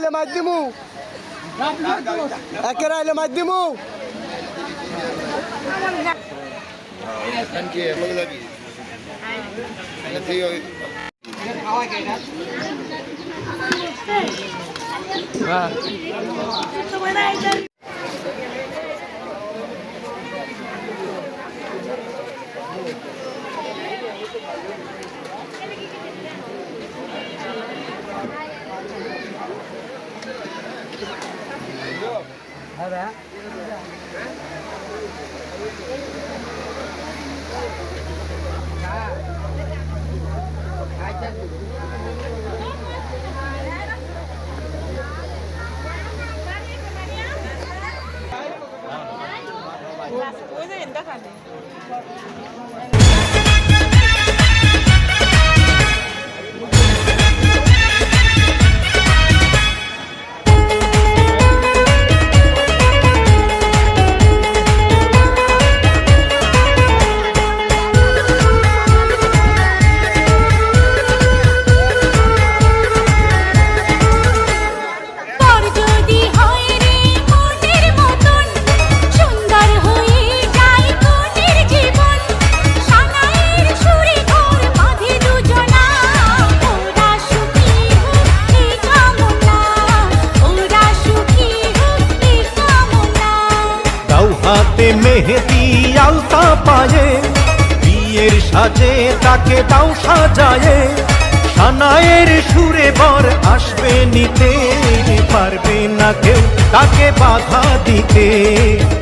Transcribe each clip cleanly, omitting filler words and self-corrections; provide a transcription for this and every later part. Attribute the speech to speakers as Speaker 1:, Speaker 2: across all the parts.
Speaker 1: আইলে মার দিমু একের আইলে মার দিমু
Speaker 2: মেহেদি আলতা পায়ে বিয়ের সাজে তাকে দাও সাজায়ে সানায়ের সুরে বর আসবে নিতে পারবে না কেউ তাকে বাধা দিতে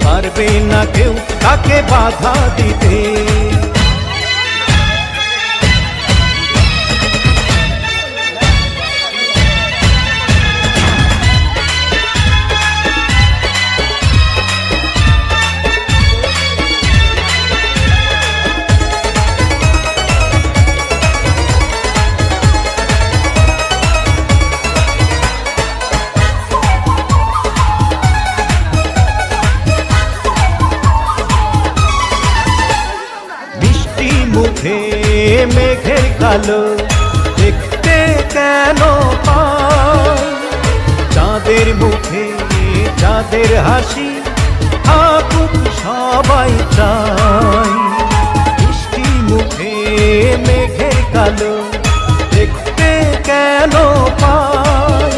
Speaker 2: পারবে না কেউ তাকে বাধা দিতে মেঘের কালো দেখতে কেন পাই চাঁদের মুখে চাঁদের হাসি থাকুক সবাই চাই বৃষ্টি মুখে মেঘের কালো দেখতে কেন পাই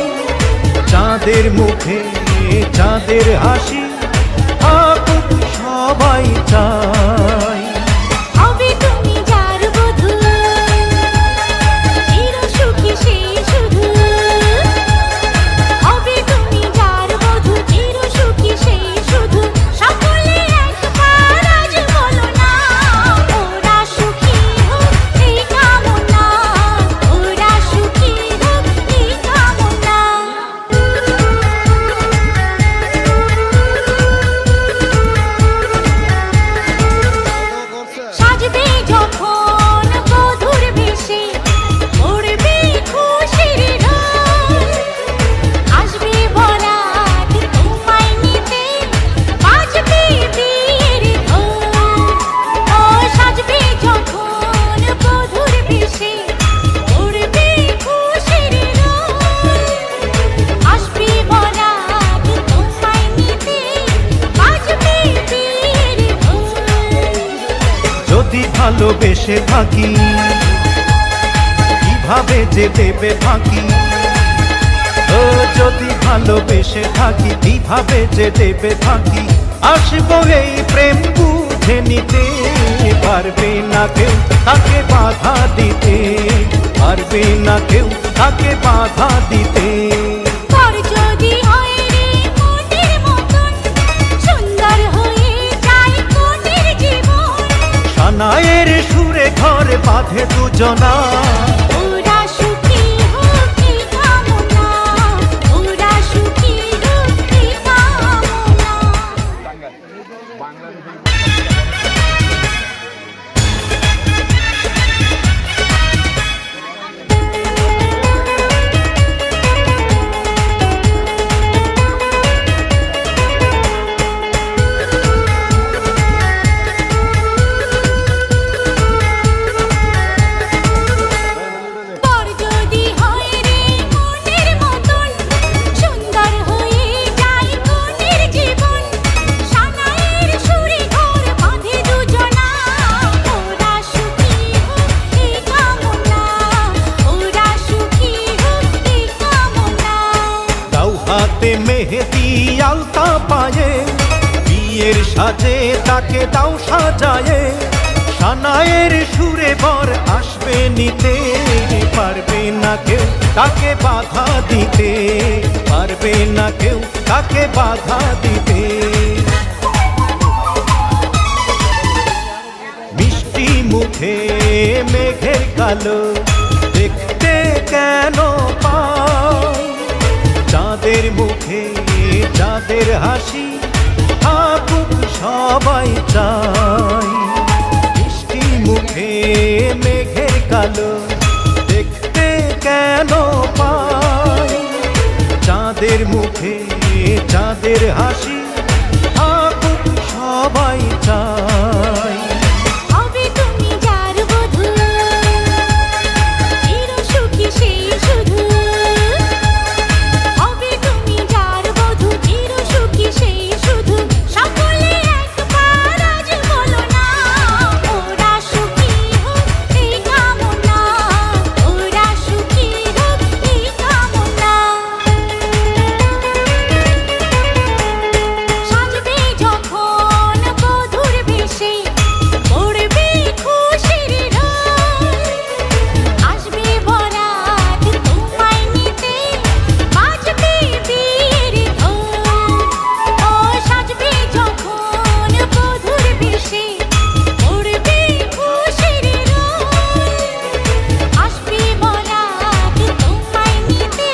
Speaker 2: চাঁদের মুখে চাঁদের হাসি থাকুক সবাই চাই ভালোবেসে থাকি কিভাবে যে দেবে ফাঁকি ও যদি ভালোবেসে থাকি কিভাবে যে দেবে ফাঁকি আসবো এই প্রেম বুঝে নিতে পারবে না কেউ তাকে বাধা দিতে পারবে না কেউ তাকে বাধা দিতে সানায়ের সুরে ঘরে বাঁধে দুজনা
Speaker 3: ওরা সুখী হোক এই কামনা ওরা সুখী হোক এই কামনা
Speaker 2: বিয়ের সাজে তাকে দাও সাজায়ে, সানায়ের সুরে বর আসবে নিতে, পারবে না কেউ তাকে বাধা দিতে, পারবে না কেউ তাকে বাধা দিতে। মিষ্টি মুখে মেঘের কালো দেখতে কেন পাই, চাঁদের মুখে চাঁদের হাসি থাকুক সবাই চাই। মিষ্টি মুখে মেঘের কালো দেখতে কেন পাই, চাঁদের মুখে চাঁদের হাসি থাকুক সবাই চাই।
Speaker 3: হবে তুমি যার বধূ, চির সুখী সেই শুধু। হবে তুমি যার বধূ, চির সুখী সেই শুধু। সকলে একবার আজ বলো না, ওরা সুখী হোক এই কামনা, ওরা সুখী হোক এই কামনা। সাজবে যখন বধূর বেশে, পড়বে খুশির রোল, আসবে বরাত তোমায় নিতে, বাজবে বিয়ের ঢোল। ও সাজবে যখন বধূর বেশে, পড়বে খুশির রোল, আসবে বরাত তোমায় নিতে,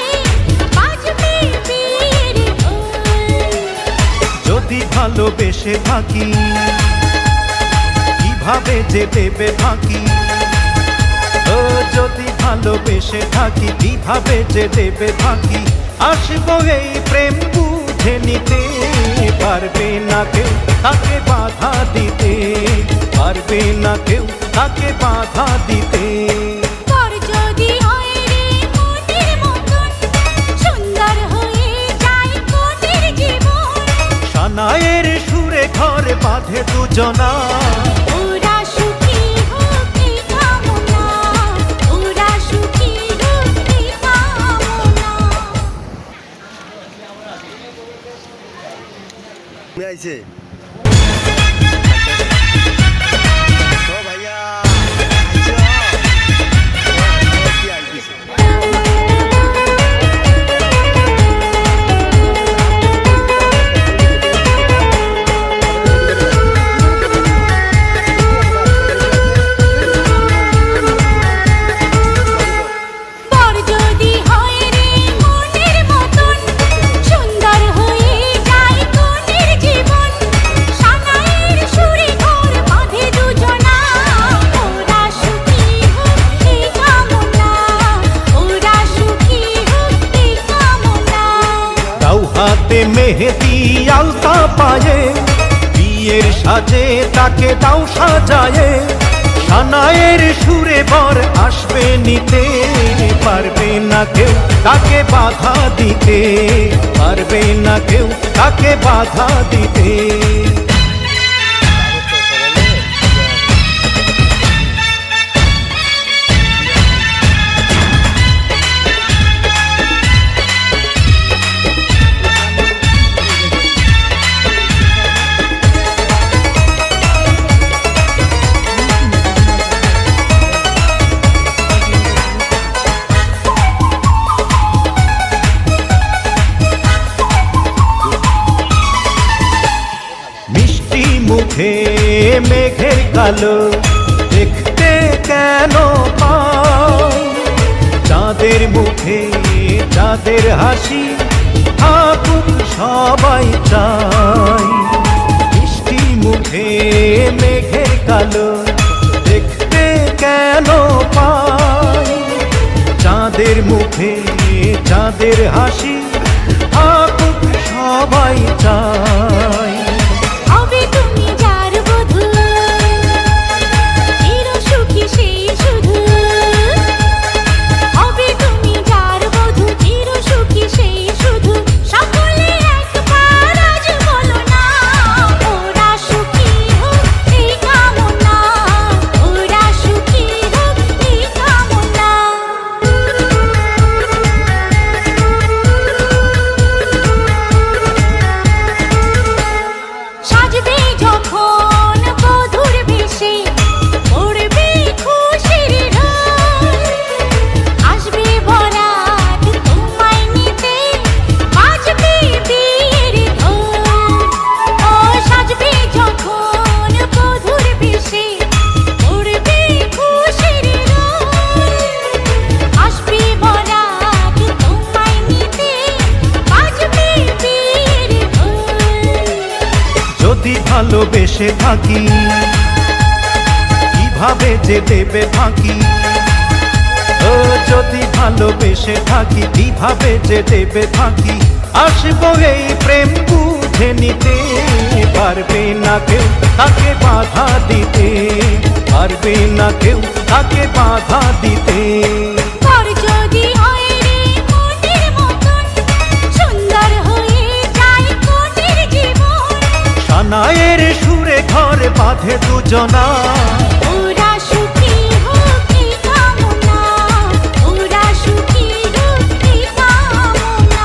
Speaker 3: বাজবে বিয়ের ঢোল।
Speaker 2: যদি ভালোবেসে থাকি কিভাবে যে দেবে ফাঁকি, ও যদি ভালোবেসে থাকি কিভাবে যে দেবে ফাঁকি। আসবো এই প্রেম বুঝে নিতে, পারবে না কেউ তাকে বাধা দিতে, পারবে না কেউ তাকে বাধা দিতে।
Speaker 3: পর যদি হয় রে মনের মতন, সুন্দর হয়ে যায় কোনের জীবন।
Speaker 2: সানায়ের সুরে ঘর বাঁধে দুজনা,
Speaker 3: ওরা সুখী হোক এই কামনা, ওরা সুখী হোক এই কামনা।
Speaker 1: में आइसे तो भैया
Speaker 3: পর যদি হয় রে মনের মতন, সুন্দর হয়ে যায় কোনের জীবন। সানায়ের সুরে ঘর বাঁধে দুজনা, ওরা সুখী হোক এই কামনা, ওরা সুখী হোক এই কামনা।
Speaker 2: দাও হাতে মেহেদি আলতা পায়ে, বিয়ের সাজে তাকে দাও সাজায়ে, সানায়ের সুরে বর আসবে নিতে, পারবে না কেউ তাকে বাধা দিতে, পারবে না কেউ তাকে বাধা দিতে। মিষ্টি মুখে মেঘের কালো দেখতে কেন পাই, চাঁদের মুখে চাঁদের হাসি থাকুক সবাই চাই। মিষ্টি মুখে মেঘের কালো দেখতে কেন পাই, চাঁদের মুখে চাঁদের হাসি থাকুক সবাই চাই।
Speaker 3: হবে তুমি যার বধূ, চির সুখী সেই শুধু। হবে তুমি যার বধূ, চির সুখী সেই শুধু। সকলে একবার আজ বলো না, ওরা সুখী হোক এই কামনা, ওরা সুখী হোক এই কামনা।
Speaker 2: ভালোবেসে থাকি কিভাবে যে দেবে ফাঁকি ও যদি ভালোবেসে থাকি কিভাবে যে দেবে ফাঁকি আসবো এই প্রেম বুঝে নিতে পারবে না কেউ তাকে বাধা দিতে পারবে না কেউ তাকে বাধা দিতে
Speaker 3: তোর যদি হয় রে মনের মতন সুন্দর হয়ে যায় কোটির জীবন
Speaker 2: সানায়ের সুরে ঘর বাঁধে দুজনা
Speaker 3: ওরা সুখী হোক এই কামনা ওরা সুখী হোক এই কামনা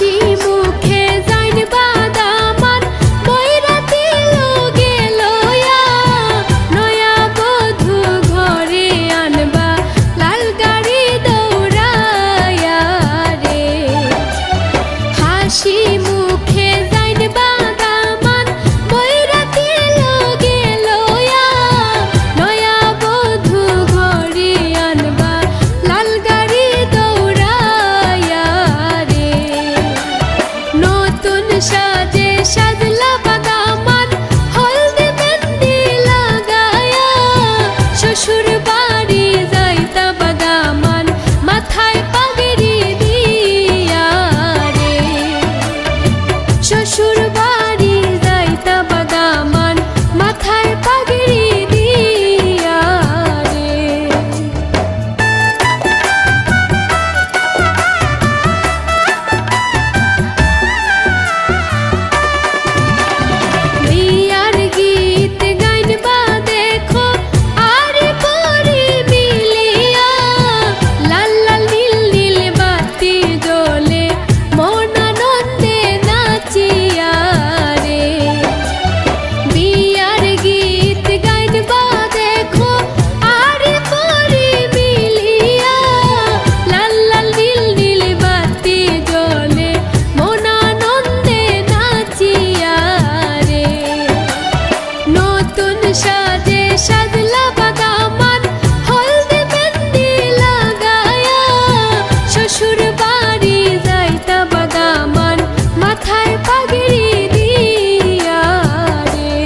Speaker 4: হাসি মুখে যাইন বাদামান বৈরাতি লোগে লয়া নয়া বধূ ঘরে আনবা লাল গাড়ি দৌড়ায়া রে হাসি মুখে যাইন বাদামান বৈরাতি লোগে লয়া নয়া বধূ ঘরে আনবা লাল গাড়ি দৌড়ায়া রে নতুন সাজে সাজলা বাদামান হলদে মেহেন্দি লাগায়া শ্বশুর বাড়ি যাইতা বাদামান মাথায় পাগড়ি দিয়া রে শ্বশুর বাড়ি যাইতা বাদামান মাথায় পাগড়ি দিয়া রে বিয়ার গীত গাইনবা দেখো আরে পরি মিলিয়া লাল লাল নীল নীল বাতি জ্বলে মন আনন্দে নাচিয়া রে বিয়ার গীত গাইনবা দেখো আরে পরি মিলিয়া লাল লাল নীল নীল বাতি জ্বলে মন আনন্দে নাচিয়া রে নতুন সাজে সাজলা বাদামান হলদে মেহেন্দি লাগায়া শ্বশুর বাড়ি যাইতা বাদামান মাথায় পাগড়ি দিয়া রে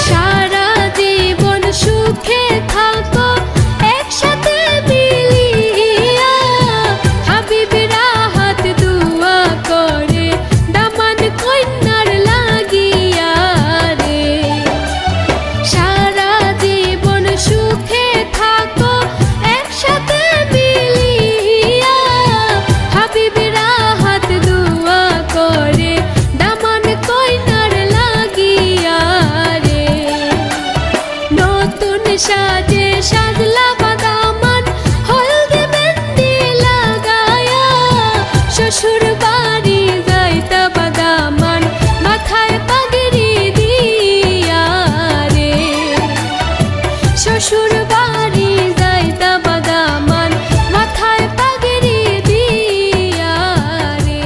Speaker 4: সারা জীবন সুখে থাকো একসাথে মিলিয়া হাবিবেরা হাত দুয়া করে দামান কন্যার লাগিয়া রে সারা জীবন সুখে থাকো একসাথে মিলিয়া হাবিবেরা হাত দুয়া করে দামান কন্যার লাগিয়া রে নতুন সাজে সাজলা বাদামান হলদে মেহেন্দি লাগায়া শ্বশুর বাড়ি যাইতা বাদামান মাথায় পাগড়ি দিয়া রে শ্বশুর বাড়ি যাইতা বাদামান মাথায় পাগড়ি দিয়া রে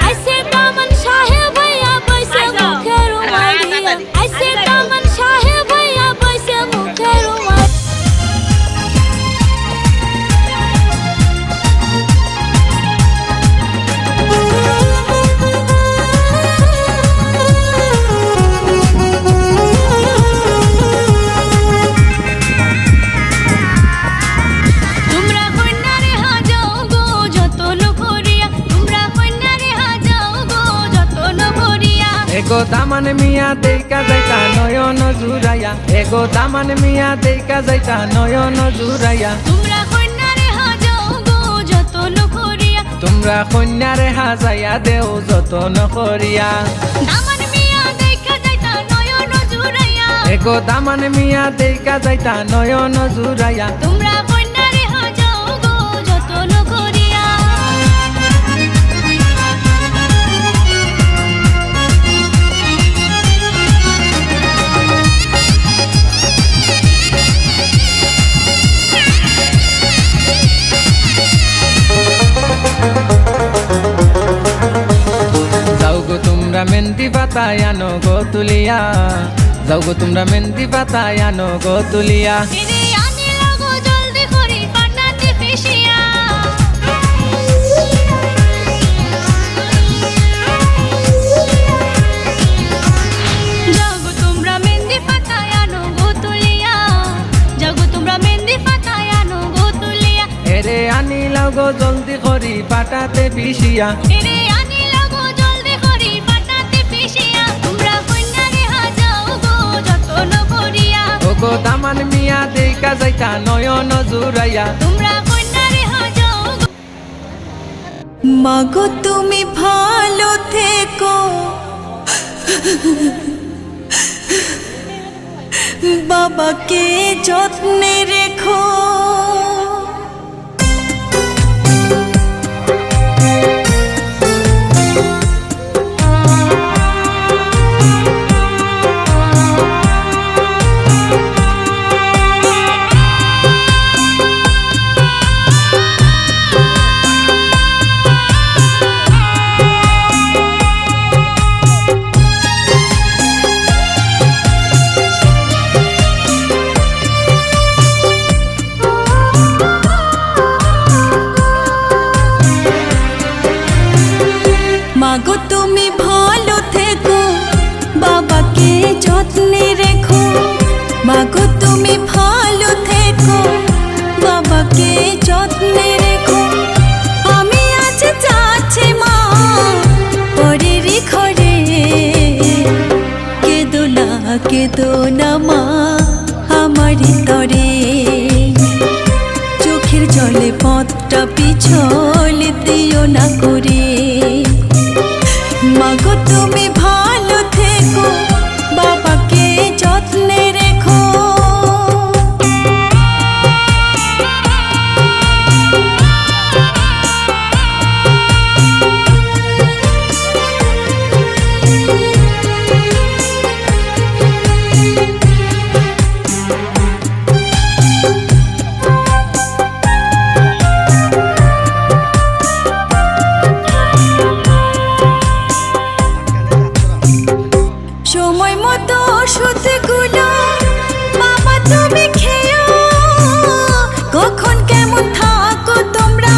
Speaker 4: আইসে দামান সাহেব ভাইয়া বইসে মুখের উমাইয়া আইসে দামান সাহেব ভাইয়া বইসে মুখের উমাইয়া তোমরা কন্যারে হাজাও গো যতন করিয়া তোমরা কন্যারে হাজাও গো যতন করিয়া
Speaker 5: এগো দামান মিয়া দেইকা যাইতা নয়ন জুরাইয়া এগো দামান মিয়া দেইকা যাইতা নয়ন জুরাইয়া
Speaker 4: তোমরা কন্যারে হাজাও গো যতন করিয়া
Speaker 5: তোমরা কন্যারে হাজাইয়া দেও যতন করিয়া
Speaker 4: দামান মিয়া দেখা যাইতা নয়ন জুড়াইয়া
Speaker 5: এগো দামান মিয়া দেইকা যাইতা নয়ন জুরাইয়া
Speaker 4: তোমরা কন্যারে হাজাও গো যতন করিয়া
Speaker 5: তোমরা মেহেন্দি পাতায় আনো গো তুলিয়া, যাও গো তোমরা মেহেন্দি পাতায় আনো গো তুলিয়া।
Speaker 4: কিনে আনিল
Speaker 5: পাটাতে পিষিয়া
Speaker 4: এরে আনি লাগো জলদি করি পাটাতে পিষিয়া তোমরা কন্যারে হাজাও গো যতন করিয়া
Speaker 5: ওগো দামান মিয়া দেইকা যাইতা নয়ন জুড়াইয়া
Speaker 4: তোমরা কন্যারে হাজাও গো
Speaker 3: মাগো তুমি ভালো থেকো বাবাকে যত্নে রেখো মাগো তুমি ভালো থেকো বাবাকে যত্নে রেখো মাগো তুমি ভালো থেকো বাবাকে যত্নে রেখো আমি আজ যাচ্ছি মা পরের ঘরে কেদো না মা আমারই তরে চোখের জলে পথটা পিছল দিও না করে মাগো তুমি ভালো থেকো বাবাকে যত্নে রেখো সময় মতো ওষুধগুলো বাবা তুমি খেও কখন কেমন থাকো তোমরা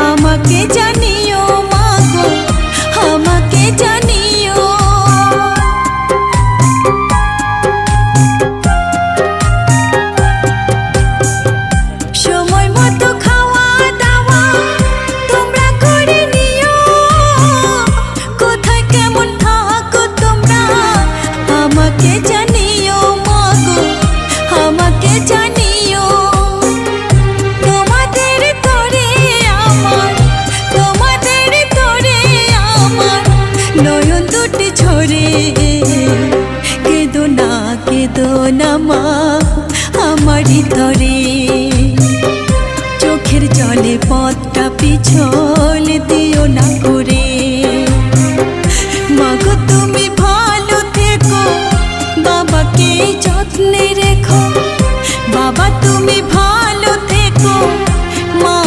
Speaker 3: আমাকে জানিও মাগো আমাকে জানিও সময় মতো খাওয়া দাওয়া তোমরা করে নিও কোথায় কেমন থাকো তোমরা আমাকে জানিও মাগো আমাকে জানিও তোমাদের তরে আমার নয়ন দুটি ঝরে কেদো না মা আমারই তরে চোখের জলে পথটা পিছল দিও না করে মাগো তুমি ভালো থেকো বাবাকে যত্নে রেখো বাবা তুমি ভালো থেকো মা